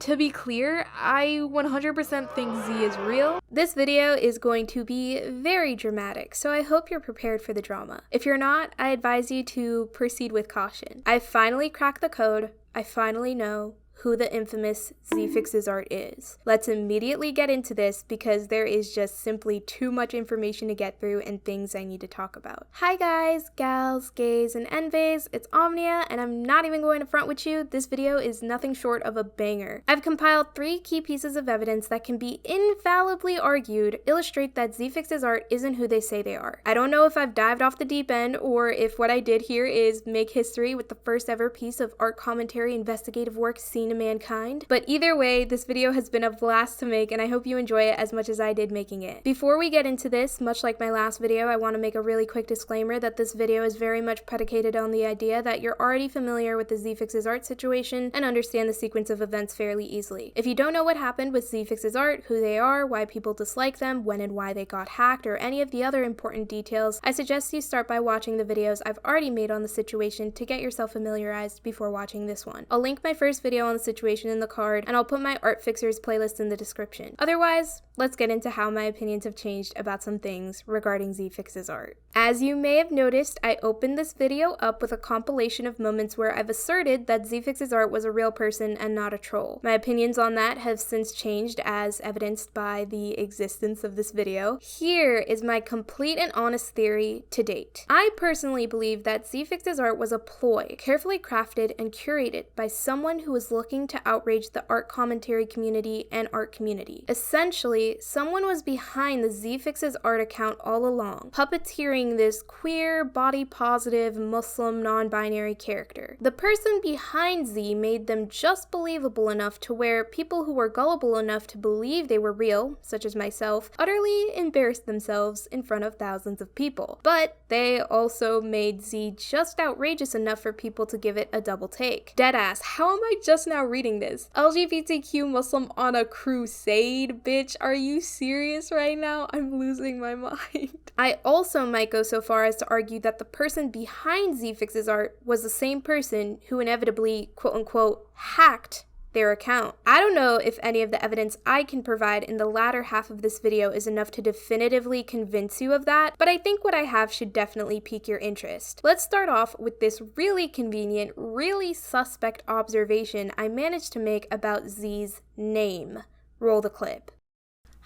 To be clear, I 100% think Z is real. This video is going to be very dramatic, so I hope you're prepared for the drama. If you're not, I advise you to proceed with caution. I finally cracked the code. I finally know who the infamous ZEEFIXESART is. Let's immediately get into this because there is just simply too much information to get through and things I need to talk about. Hi guys, gals, gays, and envays, it's Omnia, and I'm not even going to front with you. This video is nothing short of a banger. I've compiled 3 key pieces of evidence that can be infallibly argued illustrate that ZEEFIXESART isn't who they say they are. I don't know if I've dived off the deep end or if what I did here is make history with the first ever piece of art commentary investigative work seen to mankind, but either way, this video has been a blast to make and I hope you enjoy it as much as I did making it. Before we get into this, much like my last video, I want to make a really quick disclaimer that this video is very much predicated on the idea that you're already familiar with the ZEEFIXESART situation and understand the sequence of events fairly easily. If you don't know what happened with ZEEFIXESART, who they are, why people dislike them, when and why they got hacked, or any of the other important details, I suggest you start by watching the videos I've already made on the situation to get yourself familiarized before watching this one. I'll link my first video on the situation in the card, and I'll put my Art Fixers playlist in the description. Otherwise, let's get into how my opinions have changed about some things regarding ZEEFIXESART. As you may have noticed, I opened this video up with a compilation of moments where I've asserted that ZEEFIXESART was a real person and not a troll. My opinions on that have since changed as evidenced by the existence of this video. Here is my complete and honest theory to date. I personally believe that ZEEFIXESART was a ploy, carefully crafted and curated by someone who was looking to outrage the art commentary community and art community. Essentially, someone was behind the ZEEFIXESART account all along, puppeteering this queer, body-positive, Muslim, non-binary character. The person behind Z made them just believable enough to where people who were gullible enough to believe they were real, such as myself, utterly embarrassed themselves in front of thousands of people. But they also made Z just outrageous enough for people to give it a double take. Deadass, how am I just now reading this? LGBTQ Muslim on a crusade, bitch. Are you serious right now? I'm losing my mind. I also might go so far as to argue that the person behind ZEEFIXESART was the same person who inevitably, quote-unquote, hacked their account. I don't know if any of the evidence I can provide in the latter half of this video is enough to definitively convince you of that, but I think what I have should definitely pique your interest. Let's start off with this really convenient, really suspect observation I managed to make about Z's name. Roll the clip.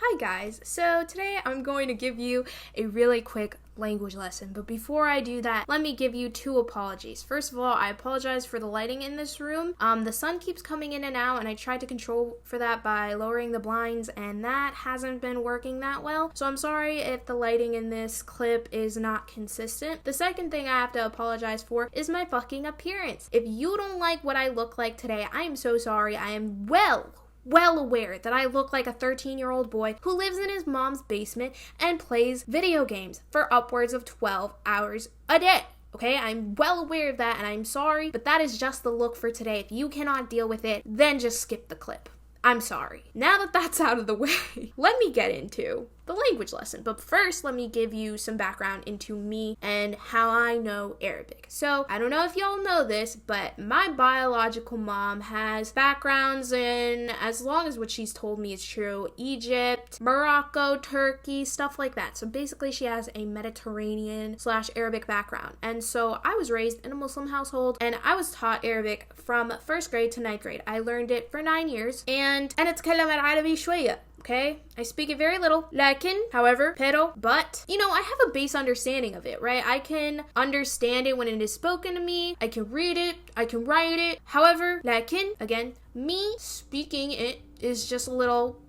Hi guys, so today I'm going to give you a really quick language lesson, but before I do that, let me give you 2 apologies. First of all, I apologize for the lighting in this room. The sun keeps coming in and out, and I tried to control for that by lowering the blinds, and that hasn't been working that well, so I'm sorry if the lighting in this clip is not consistent. The second thing I have to apologize for is my fucking appearance. If you don't like what I look like today, I am so sorry. I am well aware that I look like a 13-year-old boy who lives in his mom's basement and plays video games for upwards of 12 hours a day. Okay, I'm well aware of that and I'm sorry, but that is just the look for today. If you cannot deal with it, then just skip the clip. I'm sorry. Now that that's out of the way, let me get into the language lesson. But first, let me give you some background into me and how I know Arabic. So, I don't know if y'all know this, but my biological mom has backgrounds in, as long as what she's told me is true, Egypt, Morocco, Turkey, stuff like that. So basically, she has a Mediterranean/Arabic background. And so I was raised in a Muslim household and I was taught Arabic from 1st grade to 9th grade. I learned it for 9 years and أنا أتكلم العربي شوية. Okay, I speak it very little. لكن, however, pero, but, you know, I have a base understanding of it, right? I can understand it when it is spoken to me. I can read it. I can write it. However, لكن, again, me speaking it is just a little,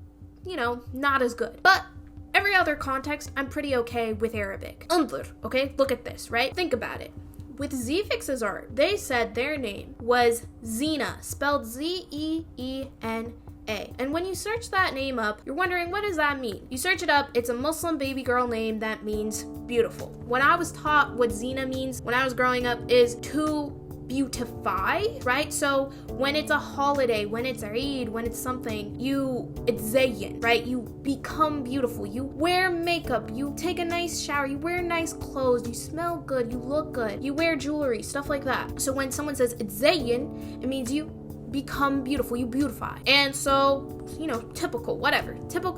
you know, not as good. But every other context, I'm pretty okay with Arabic. انظر, okay? Look at this, right? Think about it. With ZEEFIXESART, they said their name was Zena, spelled Z-E-E-N. And when you search that name up, you're wondering, what does that mean? You search it up, it's a Muslim baby girl name that means beautiful. When I was taught what Zena means when I was growing up is to beautify, right? So when it's a holiday, when it's Eid, when it's something, it's zayyin, right? You become beautiful. You wear makeup, you take a nice shower, you wear nice clothes, you smell good, you look good, you wear jewelry, stuff like that. So when someone says it's zayyin, it means you become beautiful, you beautify. And so, you know, typical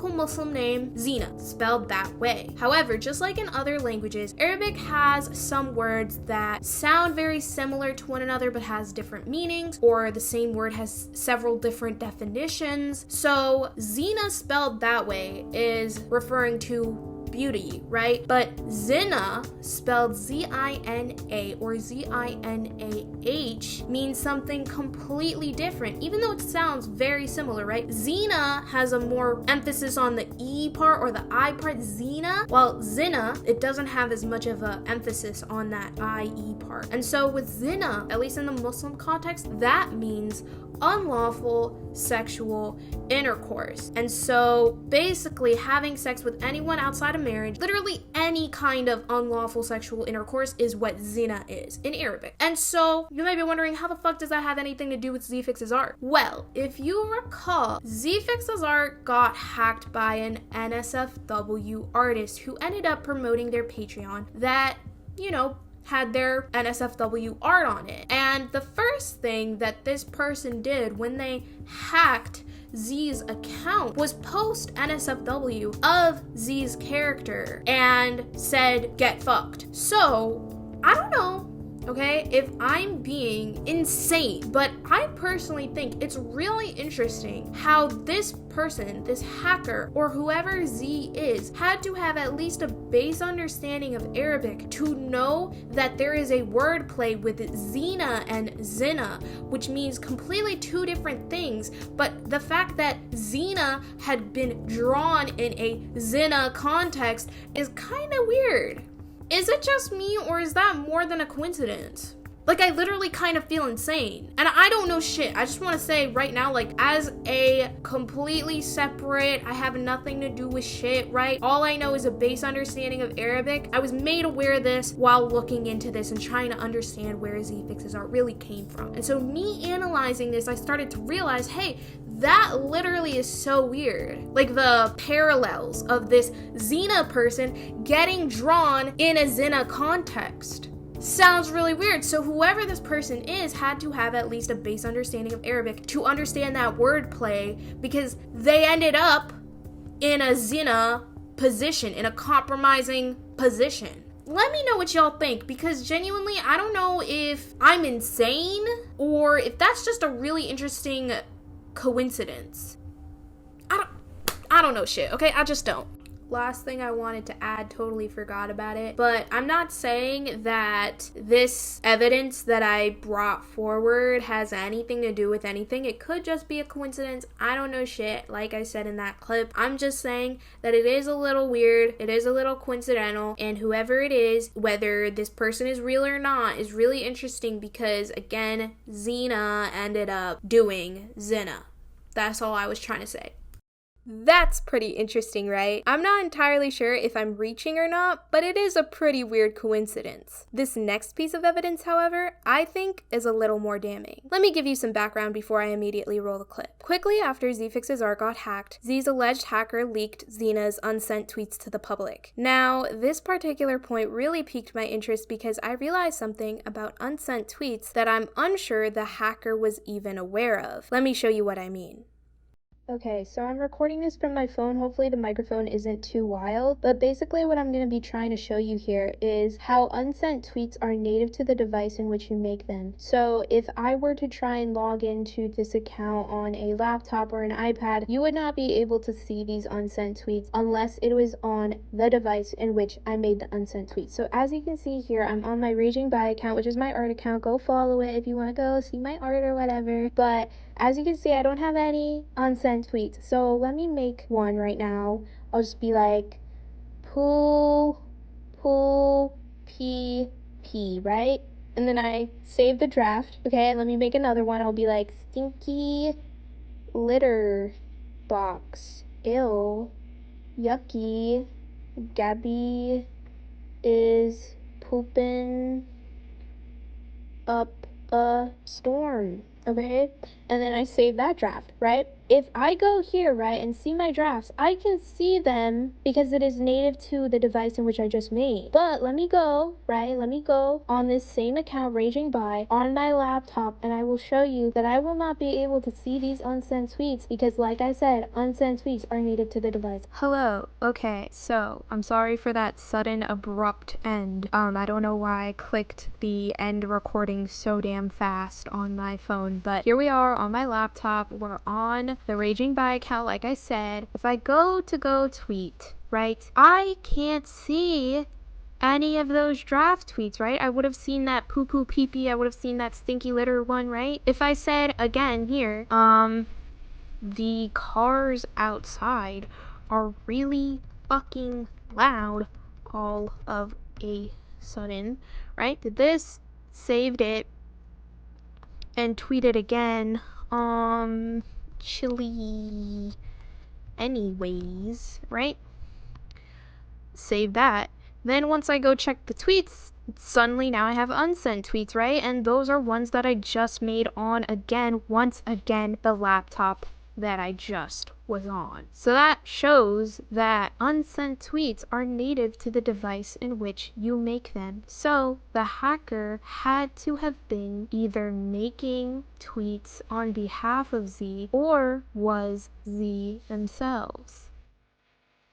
Muslim name, Zina, spelled that way. However, just like in other languages, Arabic has some words that sound very similar to one another but has different meanings, or the same word has several different definitions. So Zina spelled that way is referring to beauty, right? But zina, spelled Z-I-N-A or Z-I-N-A-H, means something completely different, even though it sounds very similar, right? Zina has a more emphasis on the E part or the I part, Zina, while zina, it doesn't have as much of an emphasis on that I-E part. And so with zina, at least in the Muslim context, that means unlawful sexual intercourse. And so basically having sex with anyone outside of marriage, literally any kind of unlawful sexual intercourse, is what zina is in Arabic. And so you might be wondering, how the fuck does that have anything to do with ZEEFIXESART? Well, if you recall, ZEEFIXESART got hacked by an NSFW artist who ended up promoting their Patreon that, you know, had their NSFW art on it. And the first thing that this person did when they hacked Z's account was post NSFW of Z's character and said, "Get fucked." So, I don't know, okay, if I'm being insane, but I personally think it's really interesting how this person, this hacker, or whoever Z is, had to have at least a base understanding of Arabic to know that there is a wordplay with zina and zina, which means completely two different things, but the fact that zina had been drawn in a zina context is kind of weird. Is it just me, or is that more than a coincidence? Like, I literally kind of feel insane. And I don't know shit. I just want to say right now, like, as a completely separate, I have nothing to do with shit, right? All I know is a base understanding of Arabic. I was made aware of this while looking into this and trying to understand where ZEEFIXESART really came from. And so me analyzing this, I started to realize, hey, that literally is so weird. Like, the parallels of this Zina person getting drawn in a Zina context sounds really weird. So whoever this person is had to have at least a base understanding of Arabic to understand that wordplay, because they ended up in a Zina position, in a compromising position. Let me know what y'all think, because genuinely, I don't know if I'm insane or if that's just a really interesting coincidence. I don't know shit, okay? I just don't. Last thing I wanted to add, totally forgot about it, but I'm not saying that this evidence that I brought forward has anything to do with anything. It could just be a coincidence. I don't know shit, like I said in that clip. I'm just saying that it is a little weird, it is a little coincidental, and whoever it is, whether this person is real or not, is really interesting because, again, Zina ended up doing Zina. That's all I was trying to say. That's pretty interesting, right? I'm not entirely sure if I'm reaching or not, but it is a pretty weird coincidence. This next piece of evidence, however, I think is a little more damning. Let me give you some background before I immediately roll the clip. Quickly after ZEEFIXESART got hacked, Z's alleged hacker leaked Zina's unsent tweets to the public. Now, this particular point really piqued my interest because I realized something about unsent tweets that I'm unsure the hacker was even aware of. Let me show you what I mean. Okay, so I'm recording this from my phone. Hopefully the microphone isn't too wild, but basically what I'm going to be trying to show you here is how unsent tweets are native to the device in which you make them. So if I were to try and log into this account on a laptop or an iPad, you would not be able to see these unsent tweets unless it was on the device in which I made the unsent tweet. So as you can see here, I'm on my Raging Bi account, which is my art account. Go follow it if you want to go see my art or whatever. But as you can see, I don't have any unsent tweets. So let me make one right now. I'll just be like, poo, pee, right? And then I save the draft. Okay, let me make another one. I'll be like, stinky litter box. Ew, yucky. Gabby is pooping up a storm. Okay, and then I save that draft, right? if I go here, right, and see my drafts, I can see them because it is native to the device in which I just made. But let me go, right, let me go on this same account, Raging By, on my laptop, and I will show you that I will not be able to see these unsent tweets because, like I said, unsent tweets are native to the device. Hello. Okay, so I'm sorry for that sudden abrupt end. I don't know why I clicked the end recording so damn fast on my phone, but here we are on my laptop. We're on the Raging By account, like I said. If I go tweet, right, I can't see any of those draft tweets, right? I would have seen that poo poo pee pee, I would have seen that stinky litter one, right? If I said again here, the cars outside are really fucking loud all of a sudden, right? Did this, saved it, and tweeted again, chilly anyways, right? Save that. Then once I go check the tweets, suddenly now I have unsent tweets, right? And those are ones that I just made on, again, once again, the laptop that I just was on. So that shows that unsent tweets are native to the device in which you make them. So the hacker had to have been either making tweets on behalf of Z or was Z themselves.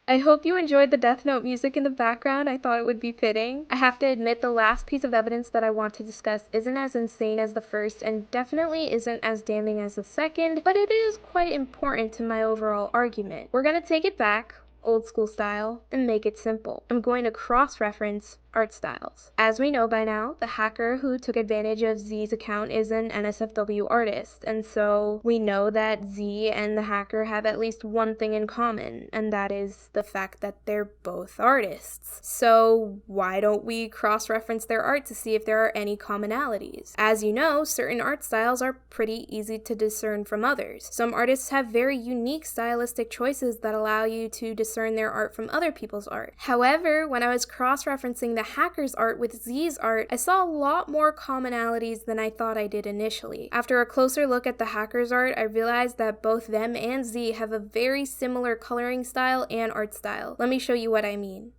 I hope you enjoyed the Death Note music in the background. I thought it would be fitting. I have to admit the last piece of evidence that I want to discuss isn't as insane as the first and definitely isn't as damning as the second, but it is quite important to my overall argument. We're gonna take it back, old school style, and make it simple. I'm going to cross-reference art styles. As we know by now, the hacker who took advantage of Z's account is an NSFW artist, and so we know that Z and the hacker have at least one thing in common, and that is the fact that they're both artists. So why don't we cross-reference their art to see if there are any commonalities? As you know, certain art styles are pretty easy to discern from others. Some artists have very unique stylistic choices that allow you to discern their art from other people's art. However, when I was cross-referencing the hacker's art with Z's art, I saw a lot more commonalities than I thought I did initially. After a closer look at the hacker's art, I realized that both them and Z have a very similar coloring style and art style. Let me show you what I mean.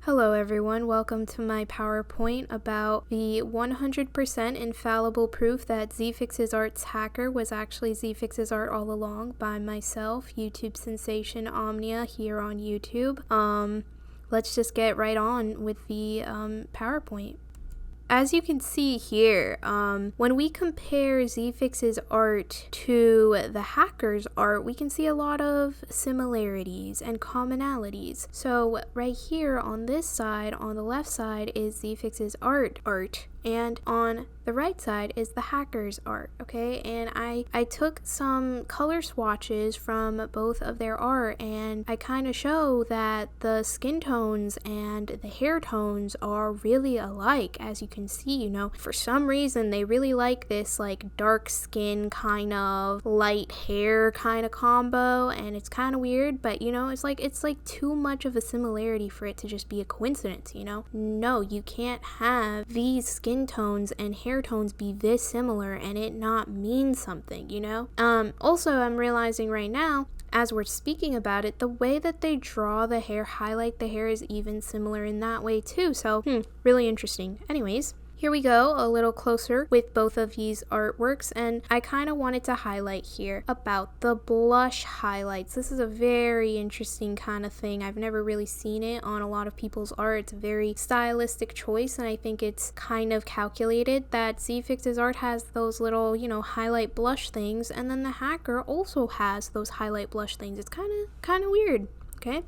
Hello everyone, welcome to my PowerPoint about the 100% infallible proof that ZEEFIXESART's hacker was actually ZEEFIXESART all along by myself, YouTube sensation Omnia here on YouTube. Let's just get right on with the PowerPoint. As you can see here, when we compare ZEEFIX's art to the hacker's art, we can see a lot of similarities and commonalities. So right here on this side, on the left side, is ZEEFIX's art, and on the right side is the hacker's art, okay? And I took some color swatches from both of their art, and I kind of show that the skin tones and the hair tones are really alike. As you can see, you know, for some reason they really like this like dark skin kind of light hair kind of combo, and it's kind of weird, but you know, it's like too much of a similarity for it to just be a coincidence, you know? No, you can't have these skin tones and hair tones be this similar and it not mean something, you know? Also, I'm realizing right now, as we're speaking about it, the way that they draw the hair, highlight the hair, is even similar in that way too. So, really interesting. Anyways, here we go, a little closer with both of these artworks, and I kind of wanted to highlight here about the blush highlights. This is a very interesting kind of thing. I've never really seen it on a lot of people's art. It's a very stylistic choice, and I think it's kind of calculated that ZEEFIX's art has those little, you know, highlight blush things, and then the hacker also has those highlight blush things. It's kind of weird, okay?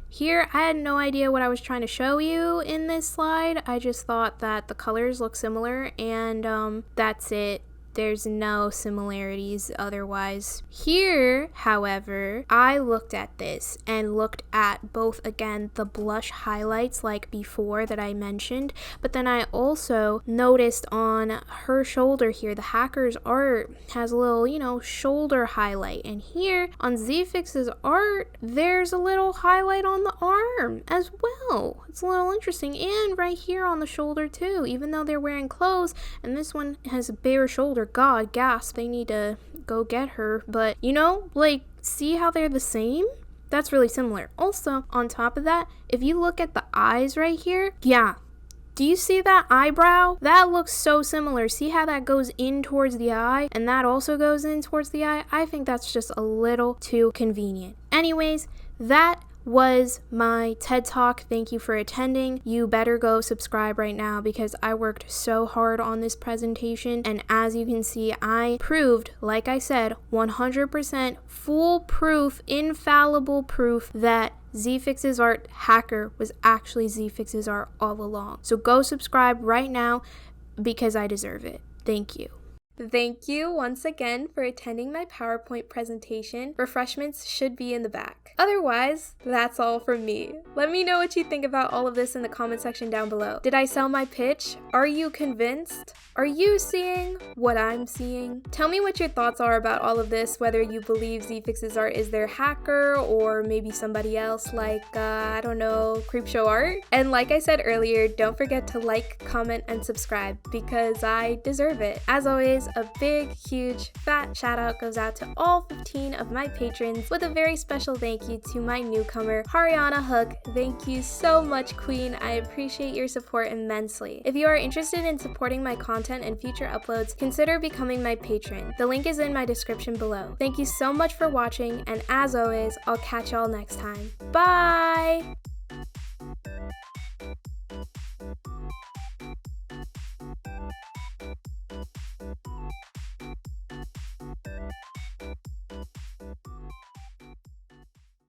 Here, I had no idea what I was trying to show you in this slide. I just thought that the colors look similar, and that's it. There's no similarities otherwise. Here, however, I looked at this and looked at both, again, the blush highlights like before that I mentioned, but then I also noticed on her shoulder here, the hacker's art has a little, you know, shoulder highlight, and here on ZEEFIX's art, there's a little highlight on the arm as well. It's a little interesting, and right here on the shoulder too, even though they're wearing clothes, and this one has a bare shoulder. God, gasp, they need to go get her, but you know, like, see how they're the same? That's really similar. Also, on top of that, if you look at the eyes right here, yeah, do you see that eyebrow? That looks so similar. See how that goes in towards the eye and that also goes in towards the eye? I think that's just a little too convenient. Anyways, that was my TED Talk. Thank you for attending. You better go subscribe right now because I worked so hard on this presentation, and as you can see, I proved, like I said, 100% foolproof, infallible proof that ZEEFIXESART hacker was actually ZEEFIXESART all along. So go subscribe right now because I deserve it. Thank you. Thank you once again for attending my PowerPoint presentation. Refreshments should be in the back. Otherwise, that's all from me. Let me know what you think about all of this in the comment section down below. Did I sell my pitch? Are you convinced? Are you seeing what I'm seeing? Tell me what your thoughts are about all of this, whether you believe ZEEFIXESART is their hacker or maybe somebody else like, I don't know, Creepshow Art. And like I said earlier, don't forget to like, comment, and subscribe because I deserve it. As always, a big, huge, fat shout out goes out to all 15 of my patrons with a very special thank you to my newcomer, Hariana Hook. Thank you so much, Queen. I appreciate your support immensely. If you are interested in supporting my content and future uploads, consider becoming my patron. The link is in my description below. Thank you so much for watching, and as always, I'll catch y'all next time. Bye!